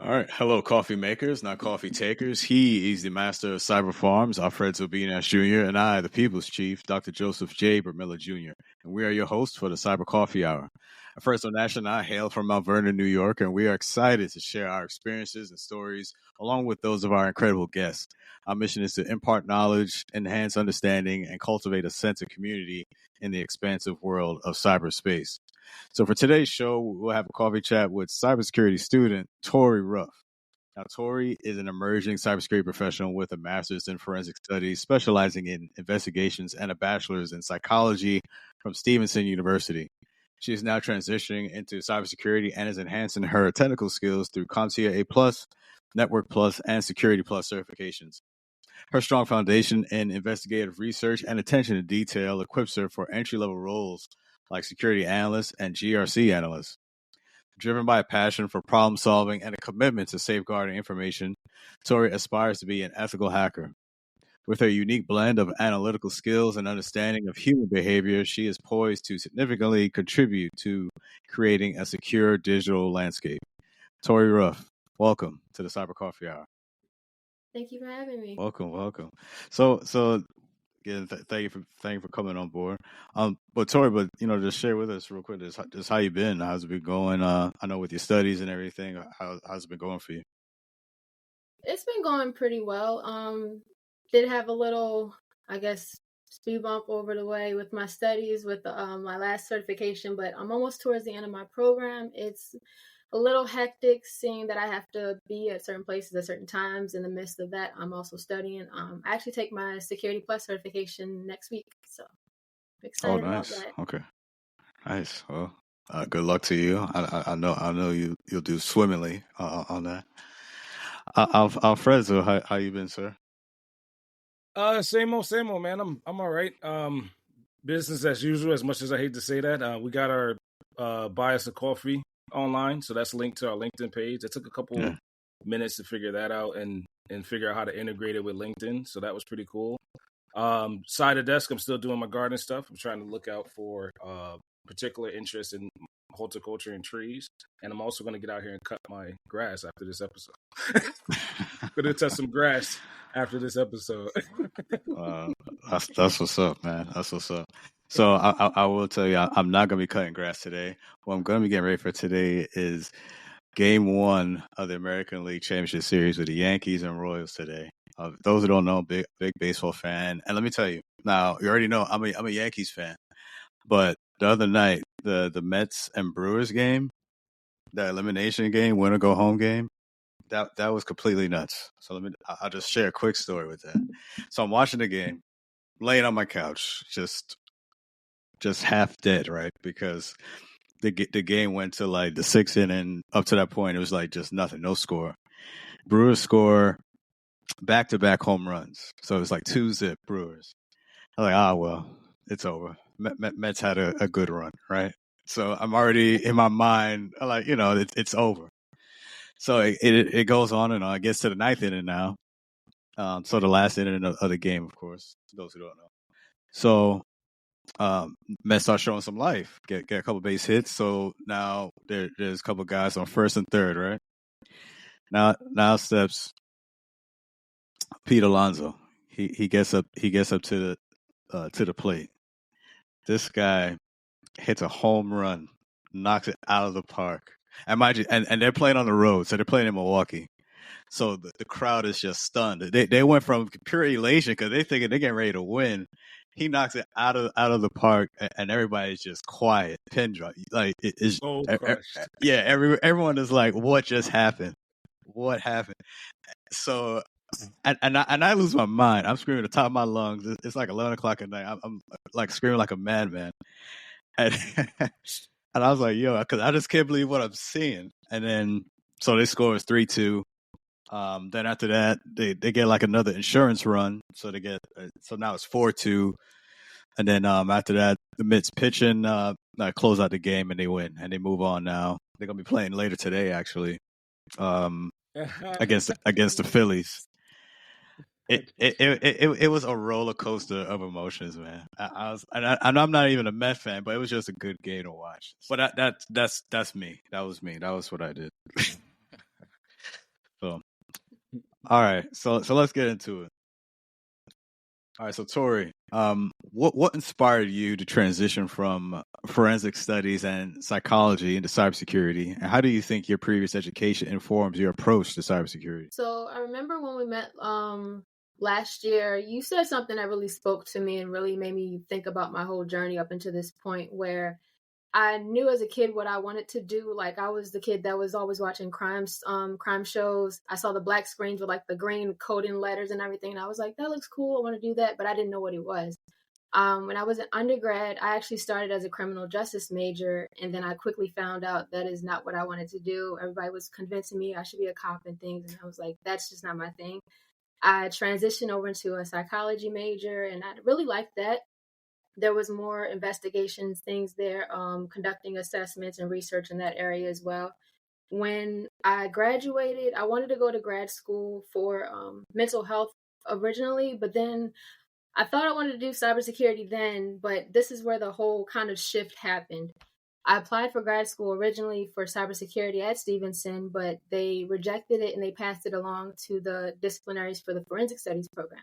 All right. Hello, coffee makers, not coffee takers. He is the master of cyber farms, Alfred Zobinas Jr., and I, the people's chief, Dr. Joseph J. Bermilla Jr., and we are your hosts for the Cyber Coffee Hour. First on National, I hail from Mount Vernon, New York, and we are excited to share our experiences and stories along with those of our incredible guests. Our mission is to impart knowledge, enhance understanding, and cultivate a sense of community in the expansive world of cyberspace. So for today's show, we'll have a coffee chat with cybersecurity student Tori Ruffs. Now, Tori is an emerging cybersecurity professional with a master's in forensic studies, specializing in investigations, and a bachelor's in psychology from Stevenson University. She is now transitioning into cybersecurity and is enhancing her technical skills through CompTIA A+, Network Plus, and Security Plus certifications. Her strong foundation in investigative research and attention to detail equips her for entry-level roles like security analyst and GRC analyst. Driven by a passion for problem solving and a commitment to safeguarding information, Tori aspires to be an ethical hacker. With her unique blend of analytical skills and understanding of human behavior, she is poised to significantly contribute to creating a secure digital landscape. Tori Ruff, welcome to the Cyber Coffee Hour. Thank you for having me. Welcome. So again, thank you for coming on board. But Tori, just share with us real quick just how you been. How's it been going? I know with your studies and everything. How's it been going for you? It's been going pretty well. Did have a little, I guess, speed bump over the way with my studies with my last certification, but I'm almost towards the end of my program. It's a little hectic seeing that I have to be at certain places at certain times. In the midst of that, I'm also studying. I actually take my Security Plus certification next week, so I'm excited about that. Okay, nice. Well, good luck to you. I know you'll do swimmingly on that. Alfredo, how you been, sir? Same old, man. I'm all right. Business as usual. As much as I hate to say that, we got our buy us a coffee online, so that's linked to our LinkedIn page. It took a couple minutes to figure that out and figure out how to integrate it with LinkedIn, so that was pretty cool. Side of desk, I'm still doing my garden stuff. I'm trying to look out for particular interest in horticulture and trees, and I'm also going to get out here and cut my grass after this episode. Going to touch some grass after this episode. That's what's up, man. That's what's up. So I will tell you, I'm not going to be cutting grass today. What I'm going to be getting ready for today is Game 1 of the American League Championship Series with the Yankees and Royals today. Those who don't know, big baseball fan. And let me tell you, now you already know I'm a Yankees fan. But the other night, the Mets and Brewers game, the elimination game, winner go home game, that was completely nuts. So I'll just share a quick story with that. So I'm watching the game, laying on my couch, just half dead, right? Because the game went to like the sixth inning. Up to that point, it was like just nothing, no score. Brewers score back-to-back home runs. So it was like 2-0 Brewers. I'm like, well, it's over. Mets had a good run, right? So I'm already in my mind, like, it's over. So it goes on and on. It gets to the ninth inning now. So the last inning of the game, of course, those who don't know. So Mets start showing some life, get a couple base hits. So now there's a couple guys on first and third, right? Now steps Pete Alonso. He gets up to the plate. This guy hits a home run, knocks it out of the park. And mind you, and they're playing on the road, so they're playing in Milwaukee. So the crowd is just stunned. They went from pure elation because they thinking they're getting ready to win. He knocks it out of the park, and everybody's just quiet, pin drop. Like it's everyone is like, "What just happened? What happened?" So, and I lose my mind. I'm screaming at the top of my lungs. It's like 11 o'clock at night. I'm like screaming like a madman, and I was like, "Yo," because I just can't believe what I'm seeing. And then so they score 3-2. Then after that, they get like another insurance run, so they get so now it's 4-2, and then after that, the Mets pitching close out the game and they win and they move on. Now they're gonna be playing later today, actually, against the Phillies. It was a roller coaster of emotions, man. I'm not even a Met fan, but it was just a good game to watch. But that's me. That was me. That was what I did. All right, so let's get into it. All right, so Tori, what inspired you to transition from forensic studies and psychology into cybersecurity, and how do you think your previous education informs your approach to cybersecurity? So I remember when we met last year, you said something that really spoke to me and really made me think about my whole journey up until this point where I knew as a kid what I wanted to do. Like I was the kid that was always watching crime shows. I saw the black screens with like the green coding letters and everything. And I was like, that looks cool. I want to do that. But I didn't know what it was. When I was an undergrad, I actually started as a criminal justice major. And then I quickly found out that is not what I wanted to do. Everybody was convincing me I should be a cop and things. And I was like, that's just not my thing. I transitioned over into a psychology major and I really liked that. There was more investigations, things there, conducting assessments and research in that area as well. When I graduated, I wanted to go to grad school for mental health originally, but then I thought I wanted to do cybersecurity then, but this is where the whole kind of shift happened. I applied for grad school originally for cybersecurity at Stevenson, but they rejected it and they passed it along to the disciplinaries for the forensic studies program.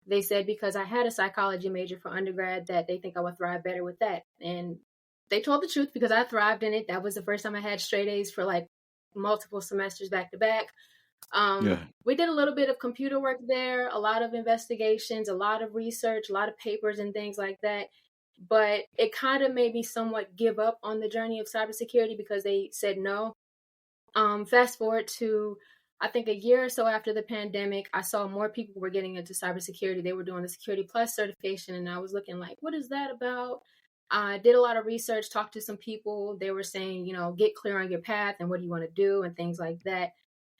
They said because I had a psychology major for undergrad that they think I would thrive better with that. And they told the truth because I thrived in it. That was the first time I had straight A's for like multiple semesters back to back. We did a little bit of computer work there, a lot of investigations, a lot of research, a lot of papers and things like that. But it kind of made me somewhat give up on the journey of cybersecurity because they said no. Fast forward to I think a year or so after the pandemic, I saw more people were getting into cybersecurity. They were doing the Security Plus certification, and I was looking like, what is that about? I did a lot of research, talked to some people. They were saying, get clear on your path and what do you want to do and things like that.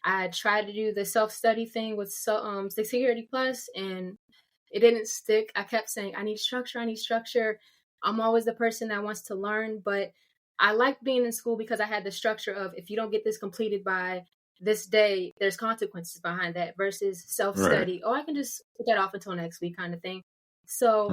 I tried to do the self-study thing with Security Plus, and it didn't stick. I kept saying, I need structure. I'm always the person that wants to learn, but I liked being in school because I had the structure of if you don't get this completed by this day, there's consequences behind that versus self-study. Right. Oh, I can just put that off until next week kind of thing. So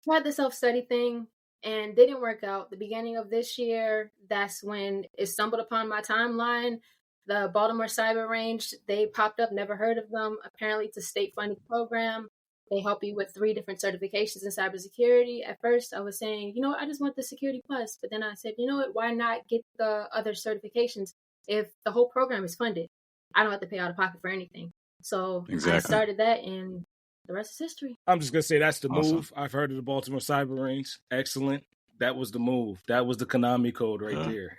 tried the self-study thing and didn't work out. The beginning of this year, that's when it stumbled upon my timeline. The Baltimore Cyber Range, they popped up, never heard of them. Apparently it's a state-funded program. They help you with 3 different certifications in cybersecurity. At first, I was saying, I just want the Security Plus. But then I said, why not get the other certifications? If the whole program is funded, I don't have to pay out of pocket for anything. So I started that and the rest is history. I'm just going to say that's the move. I've heard of the Baltimore Cyber Range. Excellent. That was the move. That was the Konami code right there.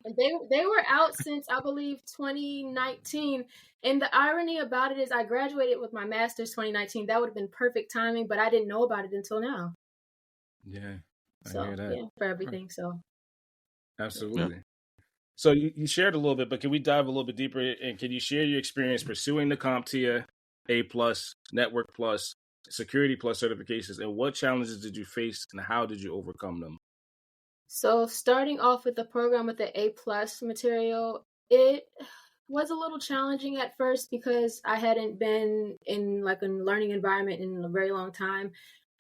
And they were out since, I believe, 2019. And the irony about it is I graduated with my master's 2019. That would have been perfect timing, but I didn't know about it until now. Yeah, I hear that. Yeah, for everything. So absolutely. Yeah. So you shared a little bit, but can we dive a little bit deeper? And can you share your experience pursuing the CompTIA A+, Network Plus, Security Plus certifications, and what challenges did you face and how did you overcome them? So starting off with the program with the A+ material, it was a little challenging at first because I hadn't been in like a learning environment in a very long time.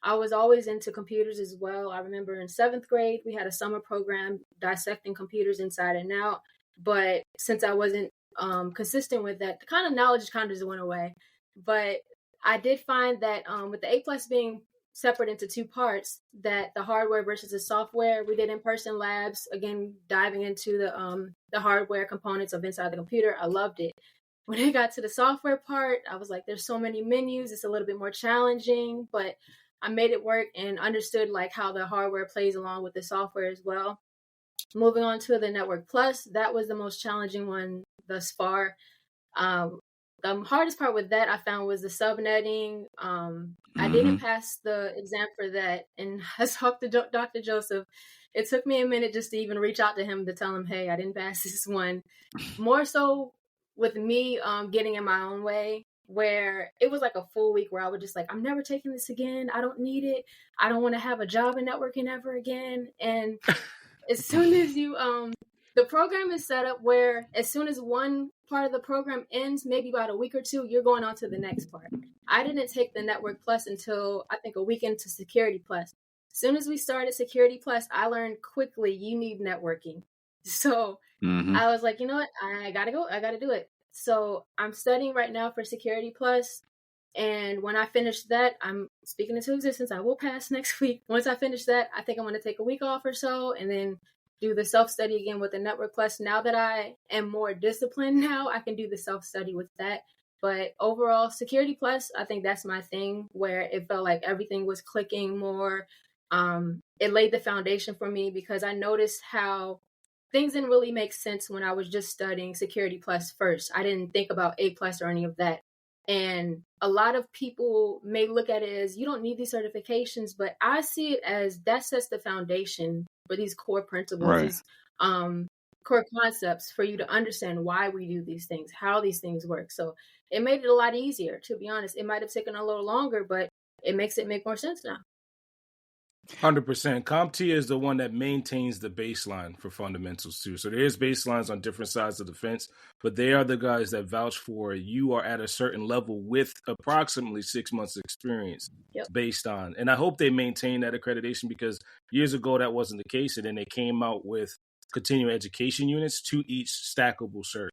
I was always into computers as well. I remember in 7th grade, we had a summer program dissecting computers inside and out. But since I wasn't consistent with that, the kind of knowledge kind of just went away. But I did find that with the A+ being separate into 2 parts, that the hardware versus the software, we did in-person labs, again, diving into the hardware components of inside the computer. I loved it. When it got to the software part, I was like, there's so many menus. It's a little bit more challenging, but I made it work and understood like how the hardware plays along with the software as well. Moving on to the Network Plus, that was the most challenging one thus far. The hardest part with that I found was the subnetting. I didn't pass the exam for that. And I talked to Dr. Joseph. It took me a minute just to even reach out to him to tell him, hey, I didn't pass this one. More so with me getting in my own way, where it was like a full week where I was just like, I'm never taking this again. I don't need it. I don't want to have a job in networking ever again. And as soon as you, the program is set up where as soon as one part of the program ends, maybe about a week or 2, you're going on to the next part. I didn't take the Network Plus until I think a week into Security Plus. As soon as we started Security Plus, I learned quickly you need networking. So I was like, you know what? I got to go. I got to do it. So I'm studying right now for Security Plus. And when I finish that, I'm speaking into existence. I will pass next week. Once I finish that, I think I'm going to take a week off or so and then do the self-study again with the Network Plus. Now that I am more disciplined now, I can do the self-study with that. But overall, Security Plus, I think that's my thing, where it felt like everything was clicking more. It laid the foundation for me because I noticed how things didn't really make sense when I was just studying Security Plus first. I didn't think about A Plus or any of that. And a lot of people may look at it as you don't need these certifications, but I see it as that sets the foundation for these core principles, Right. these core concepts for you to understand why we do these things, how these things work. So it made it a lot easier, to be honest. It might have taken a little longer, but it makes it make more sense now. 100%. CompTIA is the one that maintains the baseline for fundamentals too. So there's baselines on different sides of the fence, but they are the guys that vouch for you are at a certain level with approximately 6 months experience based on. And I hope they maintain that accreditation because years ago that wasn't the case. And then they came out with continuing education units to each stackable cert.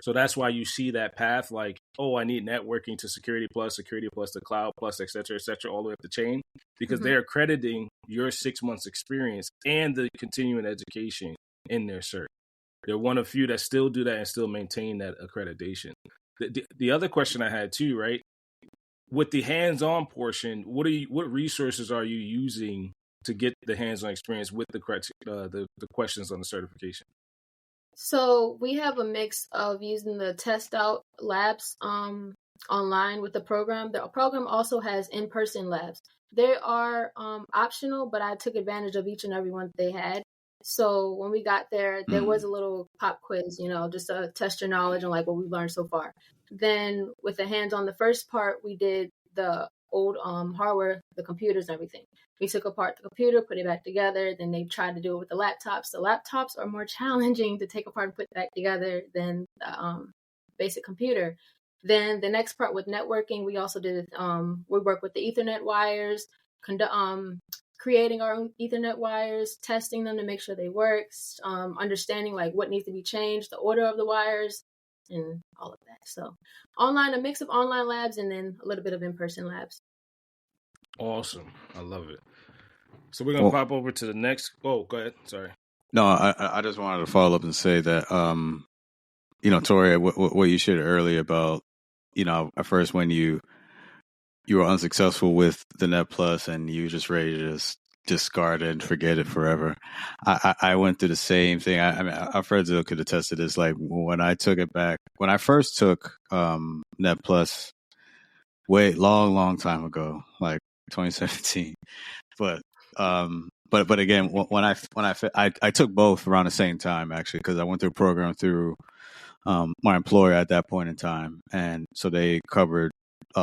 So that's why you see that path like, oh, I need networking to Security Plus to Cloud Plus, et cetera, all the way up the chain, because they're accrediting your 6 months experience and the continuing education in their cert. They're one of few that still do that and still maintain that accreditation. The other question I had too, right? With the hands-on portion, what resources are you using to get the hands-on experience with the questions on the certification? So we have a mix of using the test out labs online with the program. The program also has in-person labs. They are optional, but I took advantage of each and every one that they had. So when we got there, there was a little pop quiz, just to test your knowledge and like what we've learned so far. Then with the hands-on, the first part, we did the old hardware, the computers and everything. We took apart the computer, put it back together. Then they tried to do it with the laptops. The laptops are more challenging to take apart and put back together than the basic computer. Then the next part with networking, we also did, we work with the Ethernet wires, creating our own Ethernet wires, testing them to make sure they work, understanding like what needs to be changed, the order of the wires, and all of that. So online, a mix of online labs and then a little bit of in-person labs. Awesome. I love it. So we're going to pop over to the next. Oh, go ahead. Sorry. No, I just wanted to follow up and say that, Tori, what you shared earlier about, at first when you were unsuccessful with the Net Plus and you were just ready to just discard it and forget it forever. I went through the same thing. I mean, our friends could attest to this. Like when I took it back, when I first took Net Plus, long time ago, like 2017. But again, when I took both around the same time actually, because I went through a program through my employer at that point in time, and so they covered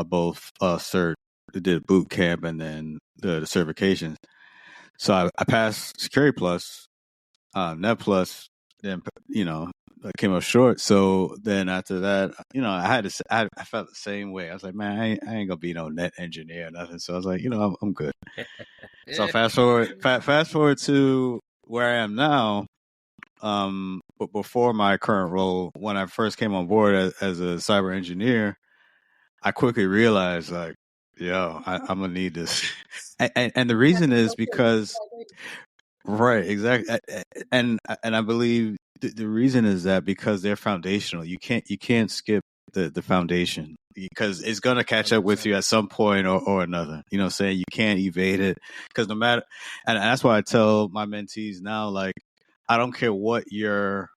both cert. They did boot camp and then the certifications. So I passed Security Plus, Net Plus, then I came up short. So then after that, I felt the same way. I was like, man, I ain't gonna be no net engineer or nothing. So I was like, I'm good. So fast forward to where I am now. But before my current role, when I first came on board as a cyber engineer, I quickly realized like, I'm gonna need this, and the reason is because, right, exactly, and I believe the reason is that because they're foundational, you can't skip the foundation because it's gonna catch up with you at some point or another. Saying you can't evade it because no matter, and that's why I tell my mentees now, like, I don't care what your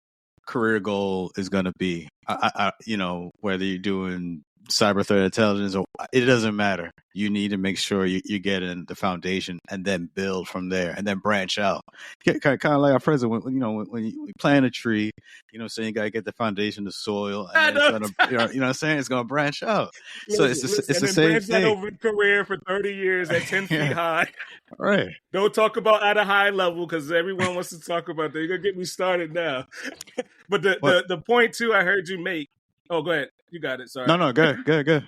career goal is gonna be. Whether you're doing cyber threat intelligence or it doesn't matter. You need to make sure you get in the foundation and then build from there and then branch out. Kind of like our friends, when you plant a tree, saying you got to get the foundation, the soil, and then it's gonna, what I'm saying, it's gonna branch out. So it's the same thing. That over career for 30 years at 10 feet high. Right. Don't talk about at a high level because everyone wants to talk about that. You're gonna get me started now. But the point too, I heard you make. Oh, go ahead. You got it. Sorry. No, go ahead.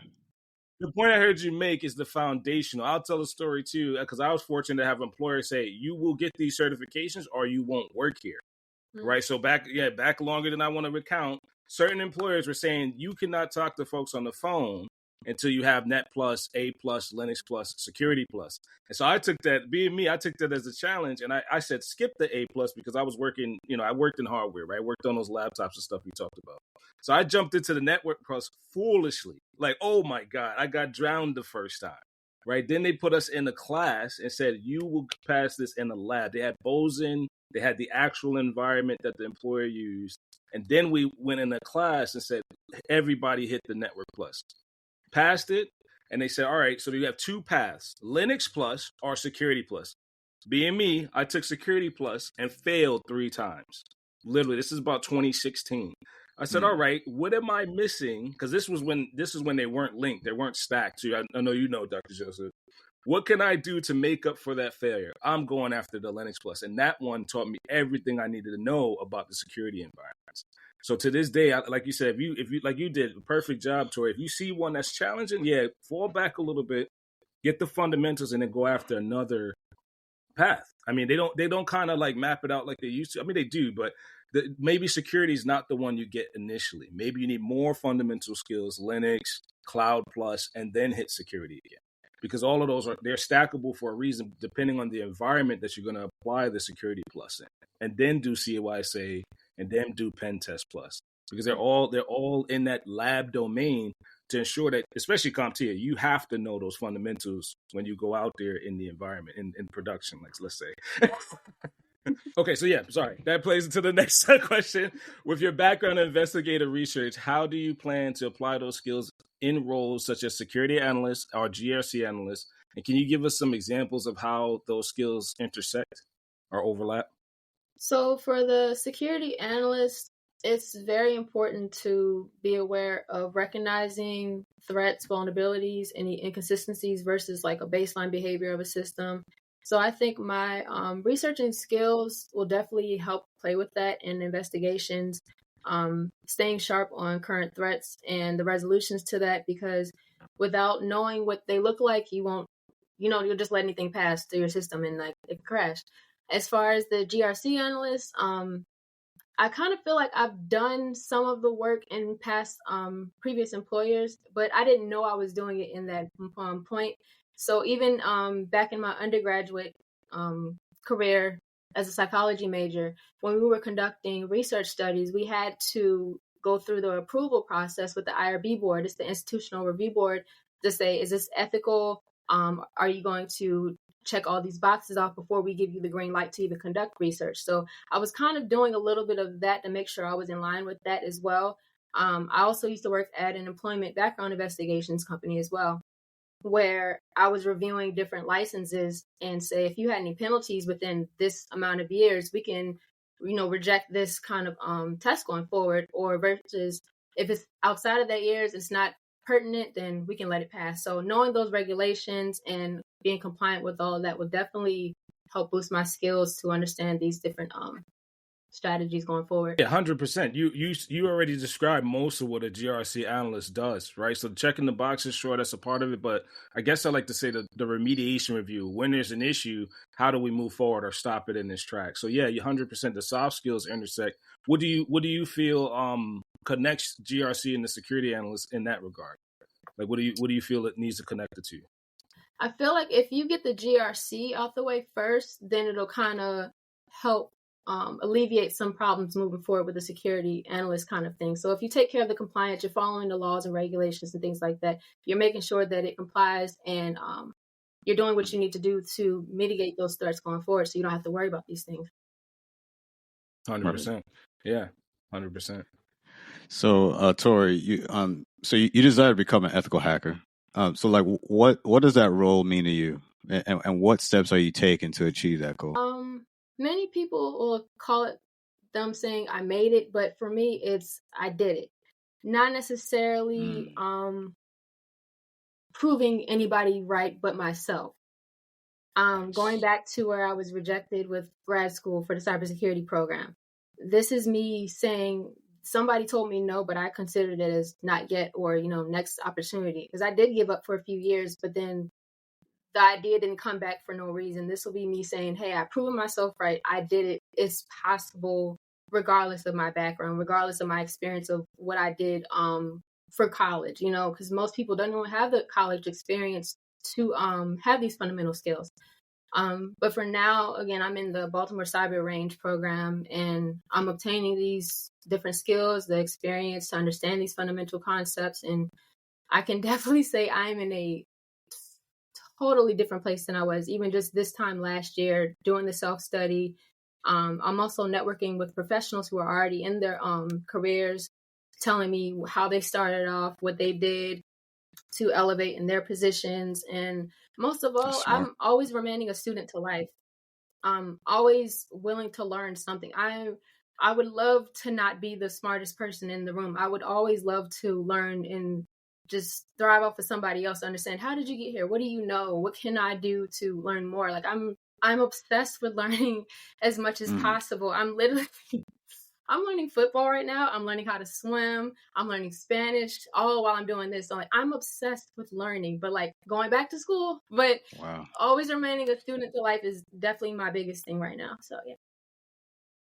The point I heard you make is the foundational. I'll tell a story too, because I was fortunate to have employers say, you will get these certifications or you won't work here. Mm-hmm. Right. So back longer than I want to recount. certain employers were saying you cannot talk to folks on the phone until you have Net Plus, A Plus, Linux Plus, Security Plus. And so I took that, being me, I took that as a challenge. And I said, skip the A Plus because I was working, I worked in hardware, right? I worked on those laptops and stuff we talked about. So I jumped into the Network Plus foolishly. Like, oh my God, I got drowned the first time, right? Then they put us in a class and said, you will pass this in a lab. They had Boson, they had the actual environment that the employer used. And then we went in a class and said, everybody hit the Network Plus. Passed it, and they said, all right, so you have two paths, Linux Plus or Security Plus. Being me, I took Security Plus and failed 3 times. Literally, this is about 2016. I said, all right, what am I missing? Because this is when they weren't linked, they weren't stacked. So I know you know, Dr. Joseph. What can I do to make up for that failure? I'm going after the Linux Plus, and that one taught me everything I needed to know about the security environments. So to this day, like you said, if you like you did a perfect job, Tori. If you see one that's challenging, fall back a little bit, get the fundamentals, and then go after another path. I mean, they don't kind of like map it out like they used to. I mean, they do, but maybe security is not the one you get initially. Maybe you need more fundamental skills, Linux, Cloud Plus, and then hit security again. Because all of those they're stackable for a reason, depending on the environment that you're going to apply the Security Plus in, and then do CYSA, and then do Pen Test Plus, because they're all in that lab domain to ensure that, especially CompTIA, you have to know those fundamentals when you go out there in the environment in production, like let's say. Okay, so sorry, that plays into the next question. With your background in investigative research, how do you plan to apply those skills in roles such as security analyst or GRC analyst? And can you give us some examples of how those skills intersect or overlap? So for the security analyst, it's very important to be aware of recognizing threats, vulnerabilities, any inconsistencies versus like a baseline behavior of a system. So I think my researching skills will definitely help play with that in investigations, staying sharp on current threats and the resolutions to that, because without knowing what they look like, you won't, you'll just let anything pass through your system and like it crash. As far as the GRC analyst, I kind of feel like I've done some of the work in past previous employers, but I didn't know I was doing it in that point. So even back in my undergraduate career as a psychology major, when we were conducting research studies, we had to go through the approval process with the IRB board. It's the Institutional Review Board, to say, is this ethical? Are you going to check all these boxes off before we give you the green light to even conduct research? So I was kind of doing a little bit of that to make sure I was in line with that as well. I also used to work at an employment background investigations company as well, where I was reviewing different licenses and say, if you had any penalties within this amount of years, we can, reject this kind of test going forward, or versus if it's outside of that years, it's not pertinent, then we can let it pass. So knowing those regulations and being compliant with all of that will definitely help boost my skills to understand these different strategies going forward. Yeah, 100%. You already described most of what a GRC analyst does, right? So checking the boxes, sure, that's a part of it. But I guess I like to say the remediation review. When there's an issue, how do we move forward or stop it in this track? So yeah, 100%. The soft skills intersect. What do you feel connects GRC and the security analyst in that regard? Like, what do you feel it needs to connect it to? I feel like if you get the GRC out the way first, then it'll kind of help alleviate some problems moving forward with the security analyst kind of thing. So if you take care of the compliance, you're following the laws and regulations and things like that, you're making sure that it complies, and you're doing what you need to do to mitigate those threats going forward, so you don't have to worry about these things. 100%. Yeah, 100%. So, Tori, you desire to become an ethical hacker. So, like, what does that role mean to you, and what steps are you taking to achieve that goal? Many people will call it them saying I made it, but for me, it's I did it. Not necessarily proving anybody right but myself. Going back to where I was rejected with grad school for the cybersecurity program. This is me saying somebody told me no, but I considered it as not yet, or, next opportunity. Because I did give up for a few years, but then the idea didn't come back for no reason. This will be me saying, hey, I've proven myself right. I did it. It's possible regardless of my background, regardless of my experience of what I did for college, you know, because most people don't even have the college experience to have these fundamental skills. But for now, again, I'm in the Baltimore Cyber Range program, and I'm obtaining these different skills, the experience to understand these fundamental concepts. And I can definitely say I'm in a totally different place than I was even just this time last year doing the self-study. I'm also networking with professionals who are already in their careers, telling me how they started off, what they did to elevate in their positions. And most of all, I'm always remaining a student to life. I'm always willing to learn something. I would love to not be the smartest person in the room. I would always love to learn and just thrive off of somebody else to understand, how did you get here? What do you know? What can I do to learn more? Like I'm obsessed with learning as much as possible. I'm learning football right now. I'm learning how to swim. I'm learning Spanish, all while I'm doing this. So like, I'm obsessed with learning, but like going back to school, but always remaining a student to life is definitely my biggest thing right now. So yeah.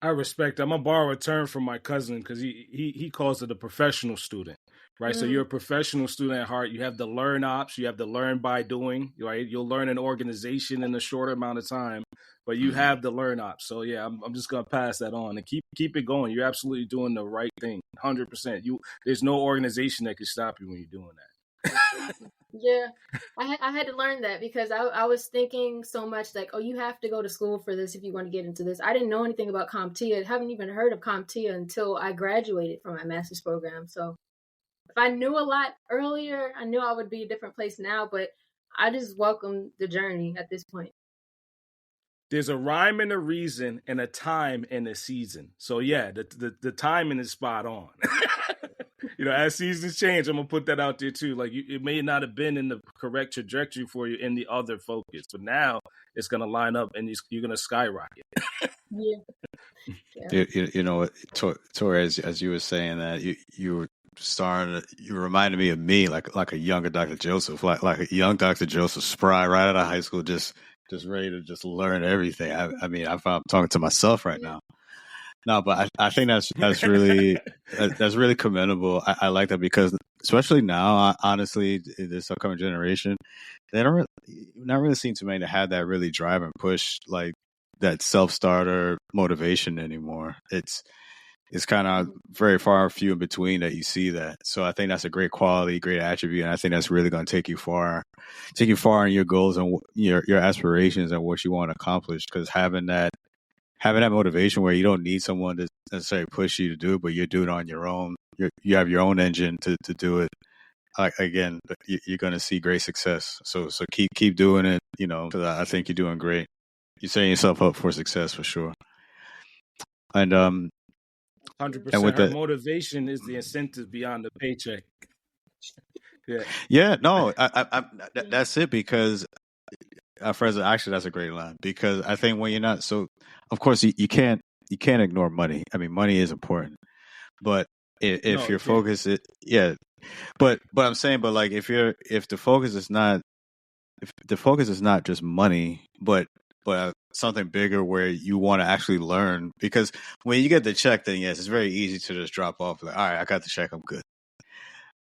I respect that. I'm gonna borrow a term from my cousin because he calls it a professional student, right? So you're a professional student at heart. You have the learn ops, you have the learn by doing, right? You'll learn an organization in a shorter amount of time, but you have the learn ops. So yeah, I'm just gonna pass that on and keep it going. You're absolutely doing the right thing, 100%. There's no organization that can stop you when you're doing that. Yeah, I had to learn that because I was thinking so much like, oh, you have to go to school for this if you want to get into this. I didn't know anything about CompTIA. I haven't even heard of CompTIA until I graduated from my master's program. So if I knew a lot earlier, I knew I would be a different place now, but I just welcome the journey at this point. There's a rhyme and a reason and a time and a season. So yeah, the timing is spot on. You know, as seasons change, I'm gonna put that out there too. Like it may not have been in the correct trajectory for you in the other focus, but now it's gonna line up and you're gonna skyrocket. Yeah. You know, Tori, as you were saying that you were you reminded me of me, like a younger Dr. Joseph, like a young Dr. Joseph, spry right out of high school, just ready to just learn everything. I mean, I'm talking to myself right now. No, but I think that's really that's really commendable. I like that because especially now, honestly, in this upcoming generation, they don't not really seem too many to have that really drive and push like that self-starter motivation anymore. It's kind of very far few in between that you see that. So I think that's a great quality, great attribute, and I think that's really going to take you far in your goals and your aspirations and what you want to accomplish. Because having that motivation where you don't need someone to necessarily push you to do it, but you're doing it on your own. You have your own engine to do it. Again, you're going to see great success. So keep doing it. You know, I think you're doing great. You're setting yourself up for success for sure. And 100%. Her motivation is the incentive beyond the paycheck. Yeah. No, that's it because. Fraser, actually, that's a great line because I think when you're not so, of course, you can't ignore money. I mean, money is important, but if your focus is but I'm saying, but like if the focus is not just money, but something bigger where you want to actually learn, because when you get the check, then yes, it's very easy to just drop off. Like, all right, I got the check, I'm good.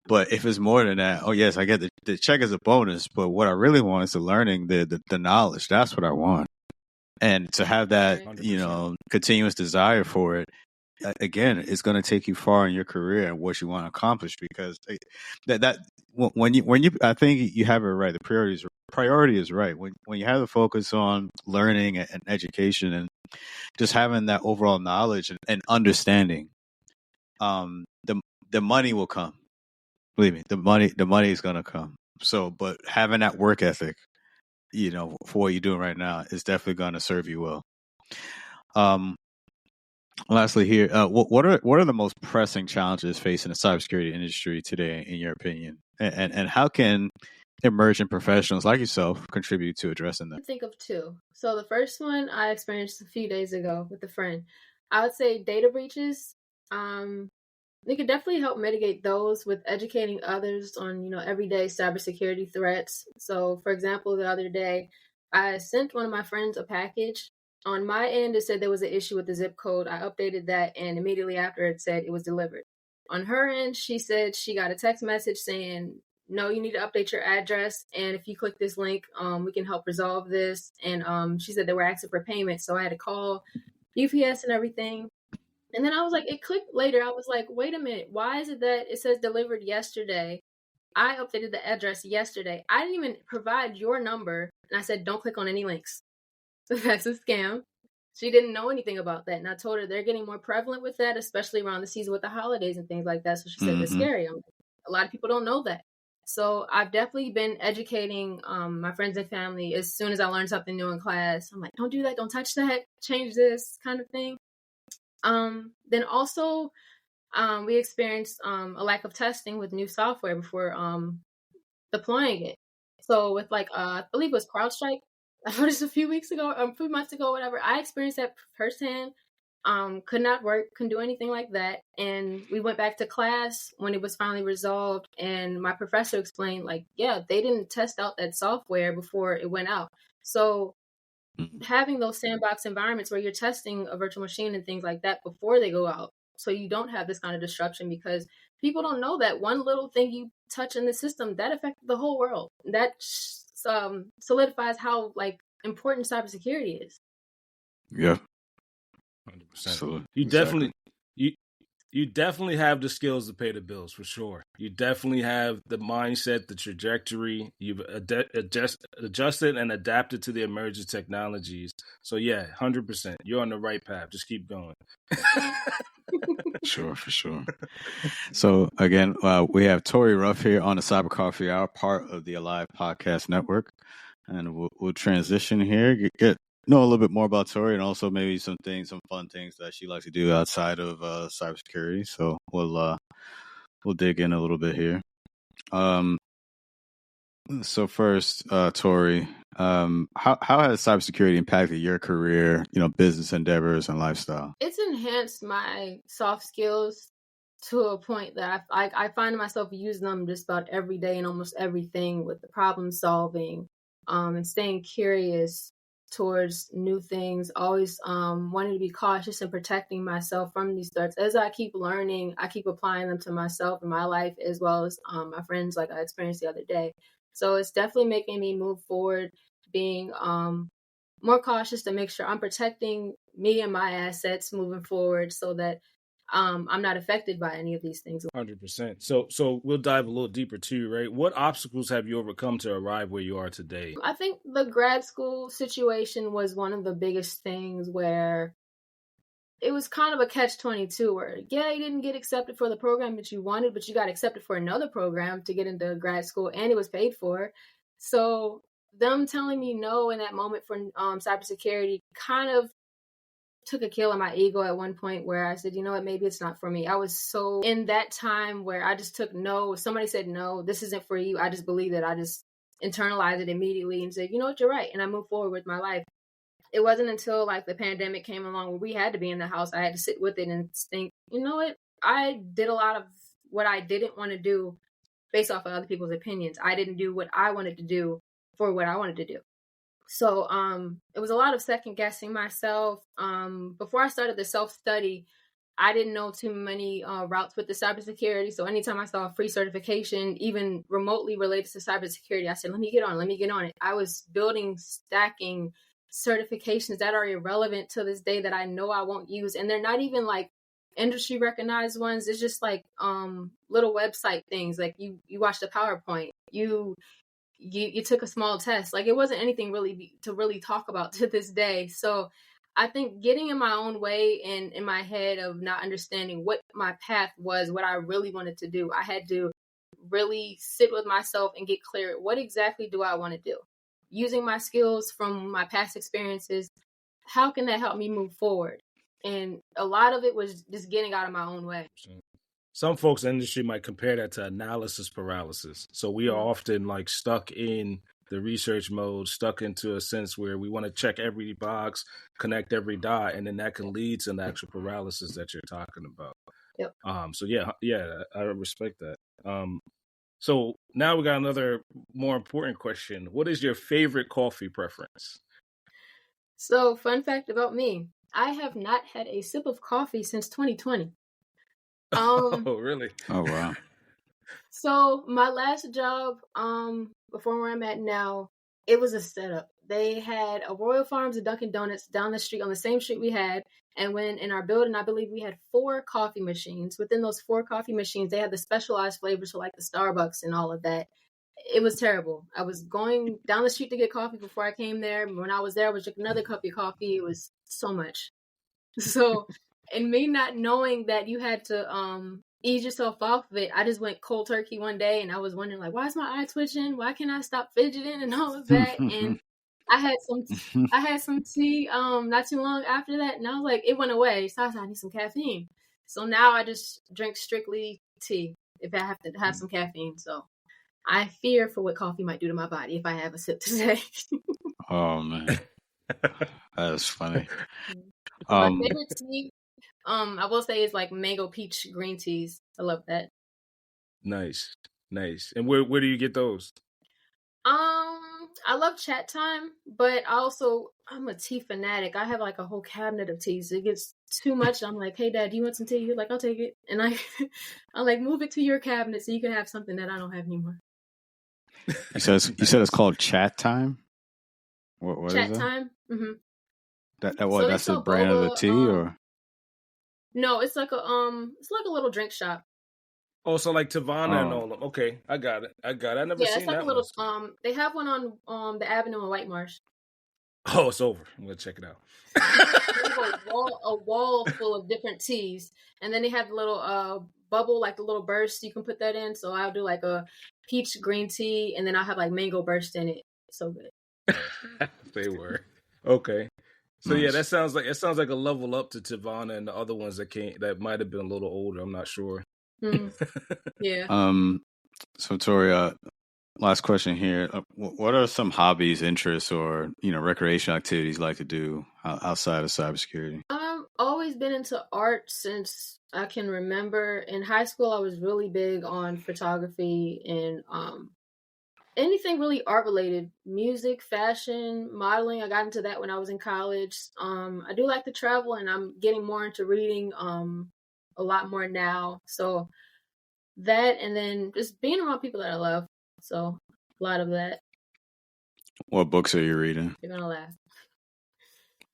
But if it's more than that, oh yes, I get the check as a bonus. But what I really want is the learning, the knowledge. That's what I want, and to have that 100%. Continuous desire for it. Again, it's going to take you far in your career and what you want to accomplish. Because that when you, I think you have it right. The priority is right. When you have the focus on learning and education and just having that overall knowledge and understanding, the money will come. Believe me, the money is gonna come. So, but having that work ethic, for what you're doing right now, is definitely gonna serve you well. Lastly, here, what are the most pressing challenges facing the cybersecurity industry today, in your opinion, and how can emerging professionals like yourself contribute to addressing them? I think of two. So the first one I experienced a few days ago with a friend. I would say data breaches. They could definitely help mitigate those with educating others on, everyday cybersecurity threats. So, for example, the other day, I sent one of my friends a package On my end, it said there was an issue with the zip code. I updated that, and immediately after it said it was delivered. On her end, she said she got a text message saying, no, you need to update your address, and if you click this link, we can help resolve this. And she said they were asking for payment, so I had to call UPS and everything. And then I was like, it clicked later. I was like, wait a minute, why is it that it says delivered yesterday? I updated the address yesterday. I didn't even provide your number, and I said, don't click on any links. So that's a scam. She didn't know anything about that. And I told her they're getting more prevalent with that, especially around the season with the holidays and things like that. So she said, it's scary. A lot of people don't know that. So I've definitely been educating my friends and family as soon as I learn something new in class. I'm like, don't do that. Don't touch that. Change this kind of thing. Then also, we experienced a lack of testing with new software before deploying it. So with I believe it was CrowdStrike, I noticed a few months ago, whatever. I experienced that firsthand. Could not work, couldn't do anything like that. And we went back to class when it was finally resolved. And my professor explained, yeah, they didn't test out that software before it went out. So having those sandbox environments where you're testing a virtual machine and things like that before they go out, so you don't have this kind of disruption, because people don't know that one little thing you touch in the system that affected the whole world. That solidifies how important cybersecurity is. Yeah, 100%. So, you exactly. you definitely have the skills to pay the bills, for sure. You definitely have the mindset, the trajectory. You've adjusted and adapted to the emerging technologies. So yeah, 100%. You're on the right path. Just keep going. Sure, for sure. So again, we have Tori Ruff here on the Cyber Coffee Hour, part of the Alive Podcast Network, and we'll transition here, get know a little bit more about Tori, and also maybe some fun things that she likes to do outside of cybersecurity. So we'll dig in a little bit here. So first, Tori, how has cybersecurity impacted your career, business endeavors and lifestyle? It's enhanced my soft skills to a point that I find myself using them just about every day in almost everything, with the problem solving, and staying curious towards new things, always wanting to be cautious and protecting myself from these threats. As I keep learning, I keep applying them to myself and my life, as well as my friends, like I experienced the other day. So it's definitely making me move forward, being more cautious to make sure I'm protecting me and my assets moving forward, so that I'm not affected by any of these things. 100%. So we'll dive a little deeper too, right? What obstacles have you overcome to arrive where you are today? I think the grad school situation was one of the biggest things, where it was kind of a catch-22, where, yeah, you didn't get accepted for the program that you wanted, but you got accepted for another program to get into grad school, and it was paid for. So them telling me no in that moment for cybersecurity kind of took a kill on my ego at one point, where I said, you know what, maybe it's not for me. I was so in that time where I just took no. If somebody said, no, this isn't for you, I just believe that. I just internalized it immediately and said, you know what, you're right. And I moved forward with my life. It wasn't until the pandemic came along, where we had to be in the house, I had to sit with it and think, you know what, I did a lot of what I didn't want to do based off of other people's opinions. I didn't do what I wanted to do for what I wanted to do. So it was a lot of second guessing myself. Before I started the self-study, I didn't know too many routes with the cybersecurity. So anytime I saw a free certification, even remotely related to cybersecurity, I said, let me get on it. I was stacking certifications that are irrelevant to this day, that I know I won't use. And they're not even industry recognized ones. It's just little website things. You watched a PowerPoint, you took a small test. It wasn't anything really to really talk about to this day. So I think getting in my own way and in my head of not understanding what my path was, what I really wanted to do, I had to really sit with myself and get clear. What exactly do I want to do? Using my skills from my past experiences, how can that help me move forward? And a lot of it was just getting out of my own way. Some folks in the industry might compare that to analysis paralysis. So we are often stuck in the research mode, stuck into a sense where we want to check every box, connect every dot, and then that can lead to the actual paralysis that you're talking about. Yep. So yeah, I respect that. So now we got another more important question. What is your favorite coffee preference? So, fun fact about me, I have not had a sip of coffee since 2020. Oh, really? Oh wow. So my last job, before where I'm at now, it was a setup. They had a Royal Farms and Dunkin' Donuts down the street on the same street we had. And when in our building, I believe we had 4 coffee machines. Within those 4 coffee machines, they had the specialized flavors for like the Starbucks and all of that. It was terrible. I was going down the street to get coffee before I came there. When I was there, I was drinking another cup of coffee. It was so much. So, and me not knowing that you had to ease yourself off of it, I just went cold turkey one day, and I was wondering like, why is my eye twitching? Why can't I stop fidgeting and all of that? And I had some tea not too long after that, and I was like, it went away. So I was like, I need some caffeine. So now I just drink strictly tea if I have to have some caffeine. So I fear for what coffee might do to my body if I have a sip today. Oh man, that's funny. My favorite tea, I will say, is like mango peach green teas. I love that. Nice. And where do you get those? I love chat time, but I'm a tea fanatic. I have like a whole cabinet of teas. It gets too much. I'm like, hey dad, do you want some tea? He's like, I'll take it. And I'm like, move it to your cabinet so you can have something that I don't have anymore. You said it's called chat time? What chat is that? time? Mm-hmm. That's the brand of the tea or? No, it's like a little drink shop. Oh, so like Tavana and all them. Okay, I got it. I never seen it's like that a little. one. They have one on the Avenue in White Marsh. Oh, it's over. I'm gonna check it out. a wall full of different teas, and then they have the little bubble, like the little burst you can put that in. So I'll do like a peach green tea, and then I'll have like mango burst in it. So good. They were okay. So Nice. yeah, that sounds like a level up to Tavana and the other ones that might have been a little older. I'm not sure. Yeah. So Tori, last question here. What are some hobbies, interests, or recreational activities you like to do outside of cybersecurity? I've always been into art since I can remember. In high school, I was really big on photography and anything really art related, music, fashion, modeling. I got into that when I was in college. I do like to travel, and I'm getting more into reading a lot more now. So that, and then just being around people that I love. So a lot of that. What books are you reading? You're gonna laugh.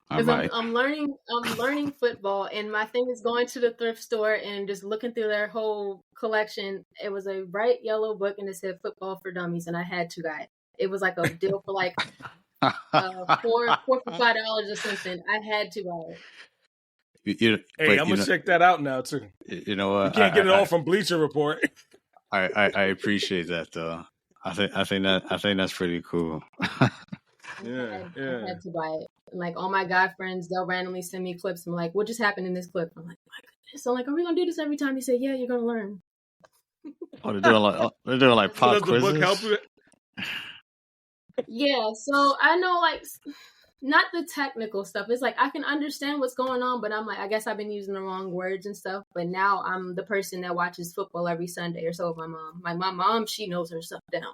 I might. I'm learning football, and my thing is going to the thrift store and just looking through their whole collection. It was a bright yellow book, and it said "Football for Dummies," and I had to buy it. It was like a deal for like $4 for $5 or something. I had to buy it. Hey, I'm gonna check that out now too. You know what? You can't get it all from Bleacher Report. I appreciate that though. I think that's pretty cool. Yeah. I had to buy it. And like all my guy friends, they'll randomly send me clips. I'm like, what just happened in this clip? I'm like, my goodness. So I'm like, are we gonna do this every time? He said, yeah, you're gonna learn. Oh, they're doing like pop so does quizzes. The book help you? Yeah, so I know like not the technical stuff. It's like I can understand what's going on, but I'm like, I guess I've been using the wrong words and stuff. But now I'm the person that watches football every Sunday or so with my mom. My mom, she knows her stuff down.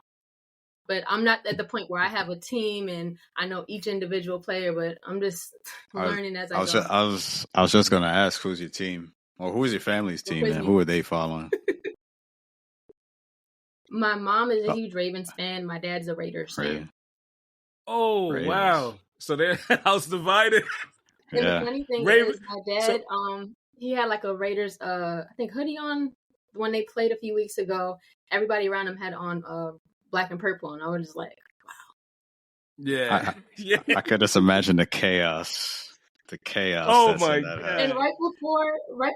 But I'm not at the point where I have a team and I know each individual player, but I'm just learning as I go. I was just going to ask, who's your team? Or who's your family's team, and who are they following? My mom is a huge Ravens fan. My dad's a Raiders fan. Oh, Ravens. Wow. So their house divided. And the funny thing is, my dad, he had like a Raiders, I think hoodie on when they played a few weeks ago. Everybody around him had on black and purple, and I was just like, wow. Yeah. I could just imagine the chaos. Oh my God. And right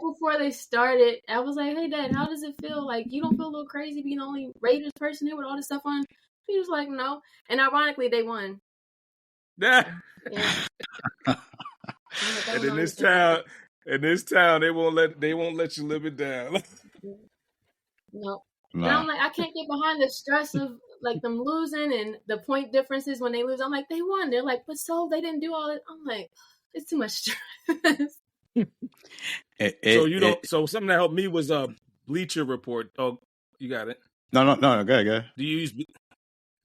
before they started, I was like, hey Dad, how does it feel? Like, you don't feel a little crazy being the only Raiders person here with all this stuff on? He was like, no. And ironically, they won. Yeah. Like, and in this town, they won't let you live it down. No. And I'm like, I can't get behind the stress of like them losing and the point differences when they lose. I'm like, they won. They're like, but so they didn't do all it. I'm like, it's too much stress. So something that helped me was Bleacher Report. Oh, you got it. No, go ahead. Do you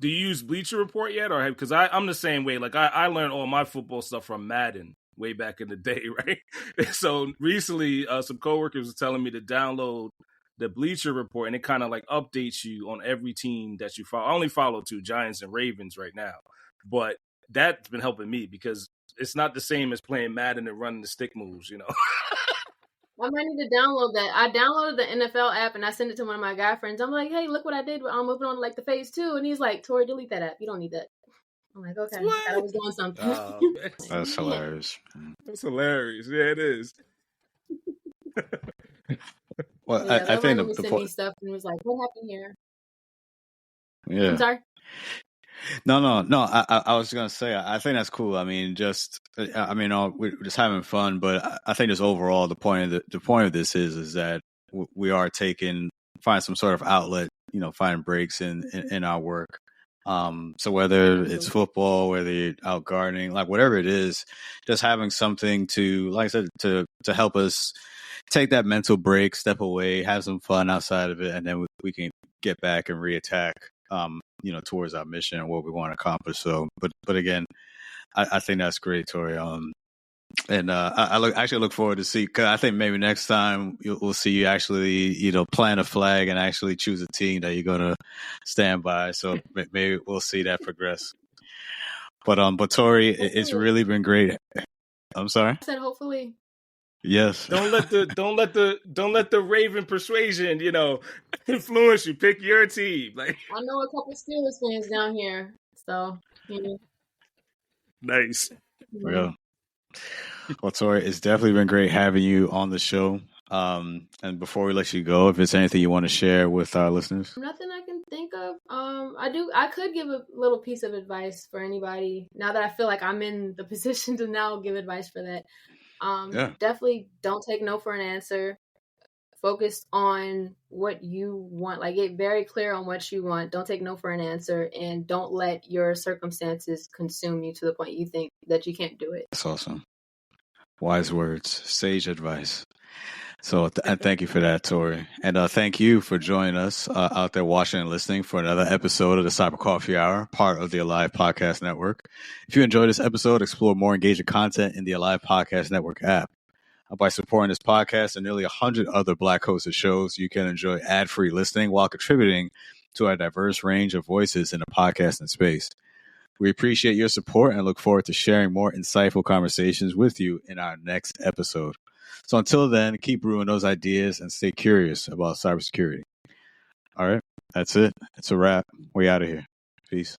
Do you use Bleacher Report yet, or because I'm the same way? Like I learned all my football stuff from Madden way back in the day, right? So recently, some coworkers were telling me to download the Bleacher Report, and it kind of like updates you on every team that you follow. I only follow 2, Giants and Ravens right now, but that's been helping me because it's not the same as playing Madden and running the stick moves, you know. I might need to download that. I downloaded the NFL app and I sent it to one of my guy friends. I'm like, hey, look what I did. I'm moving on to like the phase 2. And he's like, Tori, delete that app. You don't need that. I'm like, okay. What? I thought I was doing something. That's hilarious. That's hilarious. Yeah, it is. Well, yeah, I think the sent me stuff and was like, what happened here? Yeah. I'm sorry. No. I was gonna say, I think that's cool. I mean, we're just having fun, but I think just overall, the point of this is that we are find some sort of outlet, find breaks in our work. So whether it's football, whether you're out gardening, like whatever it is, just having something to, like I said, to help us take that mental break, step away, have some fun outside of it, and then we can get back and reattack. Towards our mission and what we want to accomplish. So, but again, I think that's great, Tori. And I look forward to see. Cause I think maybe next time we'll see you actually, plant a flag and actually choose a team that you're gonna stand by. So maybe we'll see that progress. But Tori, it's really been great. I'm sorry. I said hopefully. Yes. Don't let the Raven persuasion, influence you. Pick your team. Like, I know a couple Steelers fans down here, so nice. Yeah. Well, Tori, it's definitely been great having you on the show. And before we let you go, if there's anything you want to share with our listeners, nothing I can think of. I could give a little piece of advice for anybody now that I feel like I'm in the position to now give advice for that. Definitely don't take no for an answer. Focus on what you want. Like, get very clear on what you want. Don't take no for an answer, and don't let your circumstances consume you to the point you think that you can't do it. That's awesome. Wise words, sage advice. So thank you for that, Tori. And thank you for joining us out there watching and listening for another episode of the Cyber Coffee Hour, part of the Alive Podcast Network. If you enjoyed this episode, explore more engaging content in the Alive Podcast Network app. By supporting this podcast and nearly 100 other Black-hosted shows, you can enjoy ad-free listening while contributing to our diverse range of voices in the podcasting space. We appreciate your support and look forward to sharing more insightful conversations with you in our next episode. So until then, keep brewing those ideas and stay curious about cybersecurity. All right, that's it. It's a wrap. We out of here. Peace.